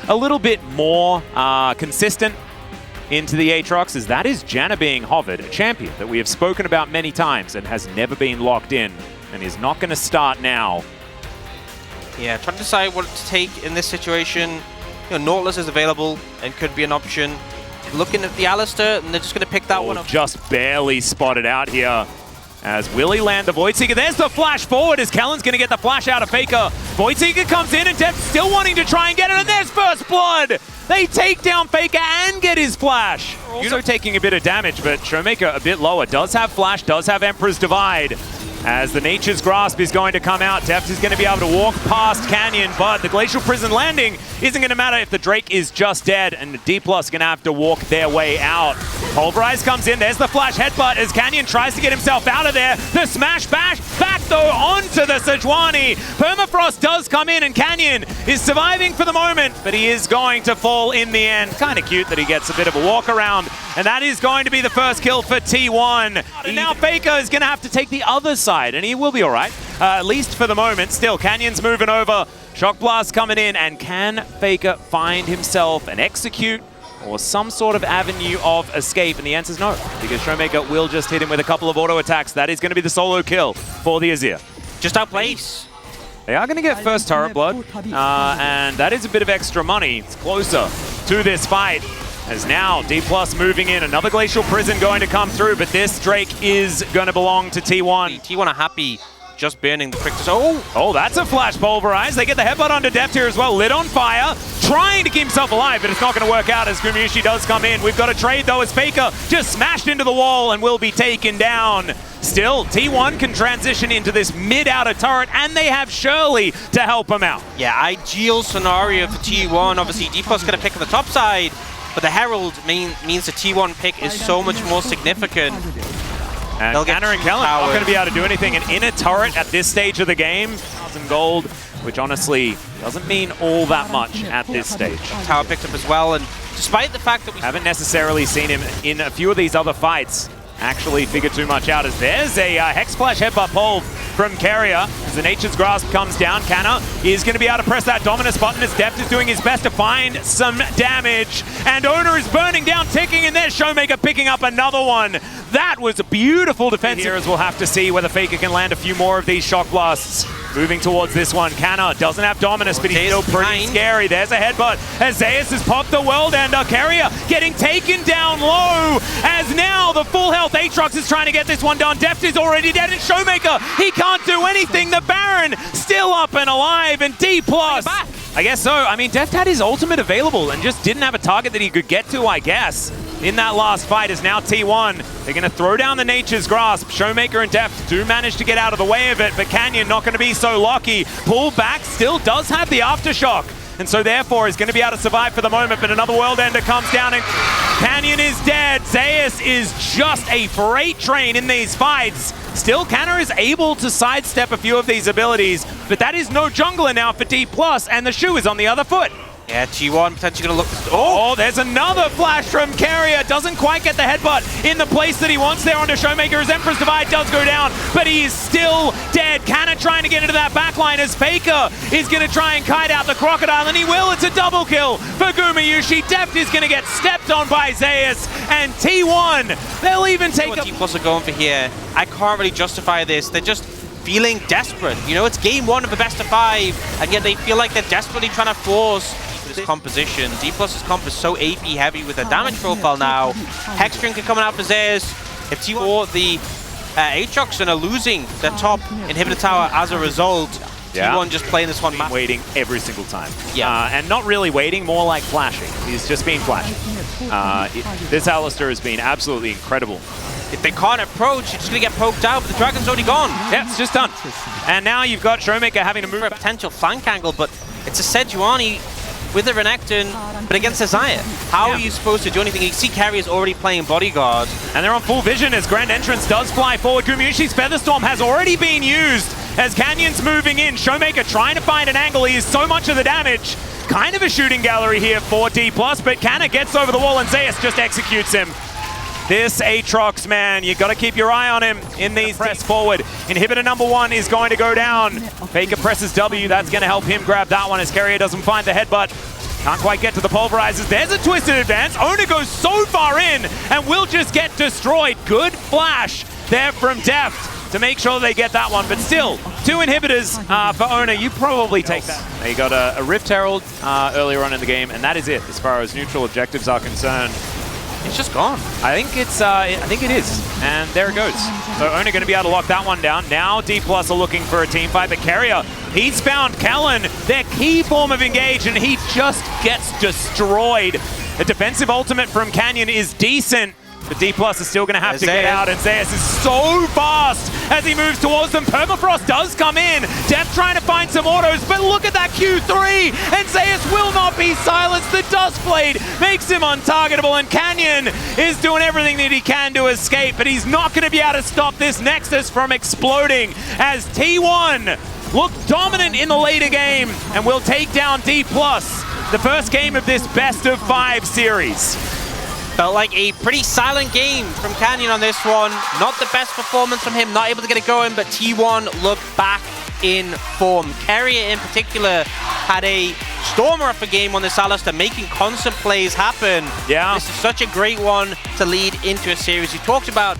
a little bit more consistent into the Aatrox, as that is Janna being hovered, a champion that we have spoken about many times and has never been locked in and is not going to start now. Yeah, trying to decide what to take in this situation. You know, Nautilus is available and could be an option. Looking at the Alistar, and they're just going to pick that one up. Just barely spotted out here. As Willie land the Voidseeker. There's the flash forward as Kellen's going to get the flash out of Faker. Voidseeker comes in and Depth still wanting to try and get it, and there's first blood! They take down Faker and get his flash. Also taking a bit of damage, but Showmaker a bit lower. Does have flash, does have Emperor's Divide. As the Nature's Grasp is going to come out, Deft is going to be able to walk past Canyon, but the Glacial Prison landing isn't going to matter if the Drake is just dead, and Dplus going to have to walk their way out. Pulverize comes in, there's the flash headbutt as Canyon tries to get himself out of there. The smash bash back though onto the Sejuani. Permafrost does come in and Canyon is surviving for the moment, but he is going to fall in the end. Kind of cute that he gets a bit of a walk around, and that is going to be the first kill for T1. And now Faker is going to have to take the other side, and he will be all right, at least for the moment. Still, Canyon's moving over. Shock Blast coming in, and can Faker find himself an execute or some sort of avenue of escape? And the answer is no, because Showmaker will just hit him with a couple of auto attacks. That is going to be the solo kill for the Azir. Just outplays. They are going to get first turret blood, and that is a bit of extra money. It's closer to this fight. As now, Dplus moving in, another Glacial Prison going to come through, but this Drake is going to belong to T1. T1 are happy just burning the quick. Oh, that's a flash Pulverize. They get the headbutt onto Deft here as well. Lit on fire, trying to keep himself alive, but it's not going to work out as Gumayusi does come in. We've got a trade though as Faker just smashed into the wall and will be taken down. Still, T1 can transition into this mid-outer turret, and they have Shirley to help him out. Yeah, ideal scenario for T1. Obviously, Dplus going to pick on the top side, but the Herald means the T1 pick is so much more significant. And Anna and Kellen not going to be able to do anything. An inner turret at this stage of the game, 1,000 gold, which honestly doesn't mean all that much at this stage. Tower picked up as well, and despite the fact that we haven't necessarily seen him in a few of these other fights actually figure too much out, as there's a Hex Flash headbutt pulled from Carrier as the Nature's Grasp comes down. Canna is going to be able to press that Dominus button as Deft is doing his best to find some damage, and Owner is burning down, ticking, and there's Showmaker picking up another one. That was a beautiful defense here, as we'll have to see whether Faker can land a few more of these Shock Blasts. Moving towards this one, Canna doesn't have Dominus, but he's still pretty scary. There's a headbutt as Zeus has popped the World Ender. Carrier getting taken down low, as now the full health Aatrox is trying to get this one done. Deft is already dead, and Showmaker, he can't do anything. The Baron still up and alive, and Dplus. I guess so. I mean, Deft had his ultimate available and just didn't have a target that he could get to, I guess. In that last fight is now T1. They're going to throw down the Nature's Grasp. Showmaker and Deft do manage to get out of the way of it, but Canyon not going to be so lucky. Pull back, still does have the Aftershock, and so therefore is going to be able to survive for the moment, but another World Ender comes down and Canyon is dead. Zeus is just a freight train in these fights. Still, Canna is able to sidestep a few of these abilities, but that is no jungler now for Dplus, and the shoe is on the other foot. Yeah, T1 potentially going to look... Oh, there's another flash from Carrier. Doesn't quite get the headbutt in the place that he wants there onto Showmaker. His Emperor's Divide does go down, but he is still dead. Canna trying to get into that backline as Faker is going to try and kite out the Crocodile, and he will. It's a double kill for Gumayusi. Deft is going to get stepped on by Zeus, and T1, they'll even take what Dplus are going for here. I can't really justify this. They're just feeling desperate. You know, it's game one of the best of 5, and yet they feel like they're desperately trying to force this composition. Dplus's comp is so AP heavy with a damage profile now. Hex Drinker coming out for Zeus. If T1 the Aatrox are losing their top inhibitor tower as a result, T1 just playing this one. Waiting every single time. Yeah. And not really waiting, more like flashing. He's just been flashing. This Alistar has been absolutely incredible. If they can't approach, you're just going to get poked out, but the Dragon's already gone. Yep, it's just done. And now you've got Showmaker having to move for a potential flank angle, but it's a Sejuani with a Renekton, but against Azir. How are you supposed to do anything? You see Carrier's already playing bodyguard. And they're on full vision as Grand Entrance does fly forward. Gumayusi's Featherstorm has already been used as Canyon's moving in. Showmaker trying to find an angle. He is so much of the damage. Kind of a shooting gallery here for Dplus, but Canna gets over the wall and Zeus just executes him. This Aatrox, man, you got to keep your eye on him in these press forward. Inhibitor number 1 is going to go down. Faker presses W. That's going to help him grab that one as Carrier doesn't find the headbutt. Can't quite get to the pulverizers. There's a twisted advance. Ona goes so far in and will just get destroyed. Good flash there from Deft to make sure they get that one. But still, 2 inhibitors for Ona. You probably take that. They got a Rift Herald earlier on in the game, and that is it as far as neutral objectives are concerned. It's just gone. I think it is. And there it goes. So Ona going to be able to lock that one down. Now Dplus are looking for a team fight, but Carrier, he's found Kellen, their key form of engage, and he just gets destroyed. The defensive ultimate from Canyon is decent, but Dplus is still going to have to get out, and Zeus is so fast as he moves towards them. Permafrost does come in. Deft trying to find some autos, but look at that Q3, and Zeus will not be silenced. The Dustblade makes him untargetable, and Canyon is doing everything that he can to escape, but he's not going to be able to stop this Nexus from exploding as T1 look dominant in the later game and will take down Dplus, the first game of this best-of-5 series. Felt like a pretty silent game from Canyon on this one. Not the best performance from him, not able to get it going, but T1 looked back in form. Carrier in particular had a stormer of a game on this Alistair, making constant plays happen. Yeah. This is such a great one to lead into a series. You talked about